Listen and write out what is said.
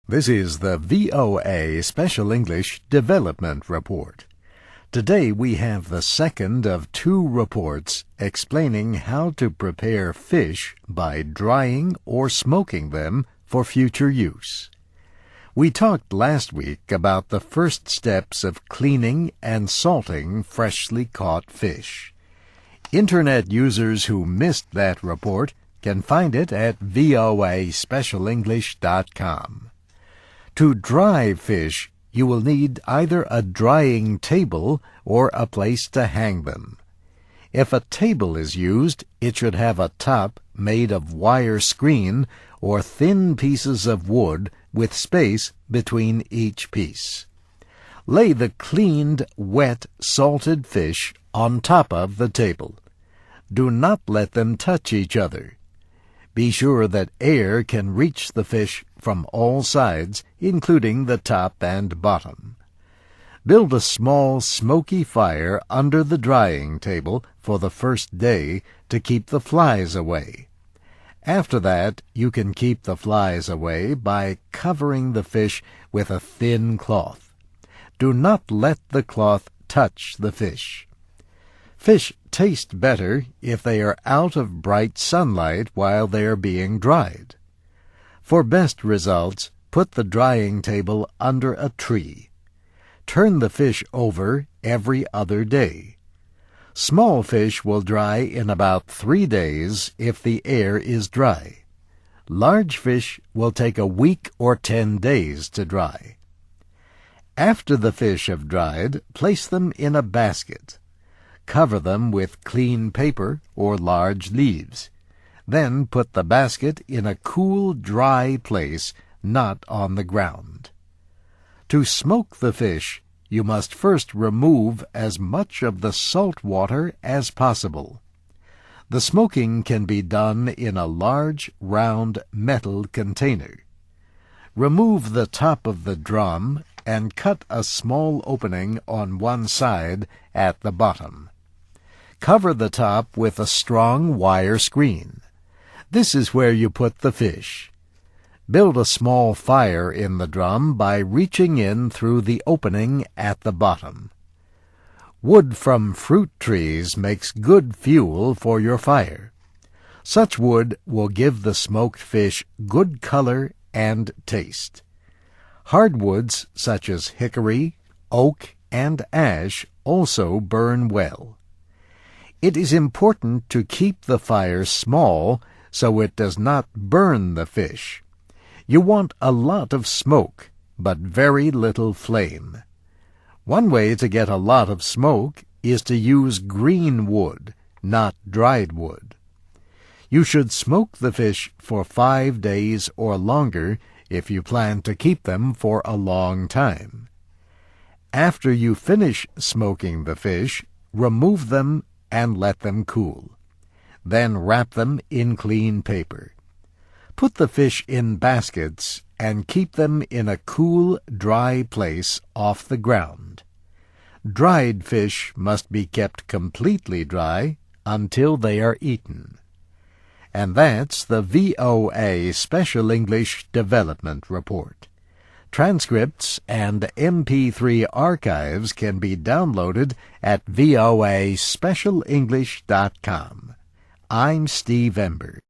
This is the VOA Special English Development Report. Today we have the second of two reports explaining how to prepare fish by drying or smoking them for future use. We talked last week about the first steps of cleaning and salting freshly caught fish. Internet users who missed that report can find it at voaspecialenglish.com. To dry fish, you will need either a drying table or a place to hang them. If a table is used, it should have a top made of wire screen or thin pieces of wood with space between each piece. Lay the cleaned, wet, salted fish on top of the table. Do not let them touch each other. Be sure that air can reach the fish from all sides, including the top and bottom. Build a small smoky fire under the drying table for the first day to keep the flies away. After that, you can keep the flies away by covering the fish with a thin cloth. Do not let the cloth touch the fish. Fish taste better if they are out of bright sunlight while they are being dried. For best results, put the drying table under a tree. Turn the fish over every other day. Small fish will dry in about 3 days if the air is dry. Large fish will take a week or 10 days to dry. After the fish have dried, place them in a basket. Cover them with clean paper or large leaves. Then put the basket in a cool, dry place, not on the ground. To smoke the fish, you must first remove as much of the salt water as possible. The smoking can be done in a large, round metal container. Remove the top of the drum and cut a small opening on one side at the bottom. Cover the top with a strong wire screen. This is where you put the fish. Build a small fire in the drum by reaching in through the opening at the bottom. Wood from fruit trees makes good fuel for your fire. Such wood will give the smoked fish good color and taste. Hardwoods such as hickory, oak, and ash also burn well. It is important to keep the fire small so it does not burn the fish. You want a lot of smoke, but very little flame. One way to get a lot of smoke is to use green wood, not dried wood. You should smoke the fish for 5 days or longer if you plan to keep them for a long time. After you finish smoking the fish, remove them and let them cool. Then wrap them in clean paper. Put the fish in baskets and keep them in a cool, dry place off the ground. Dried fish must be kept completely dry until they are eaten. And that's the VOA Special English Development Report. Transcripts and MP3 archives can be downloaded at voaspecialenglish.com. I'm Steve Ember.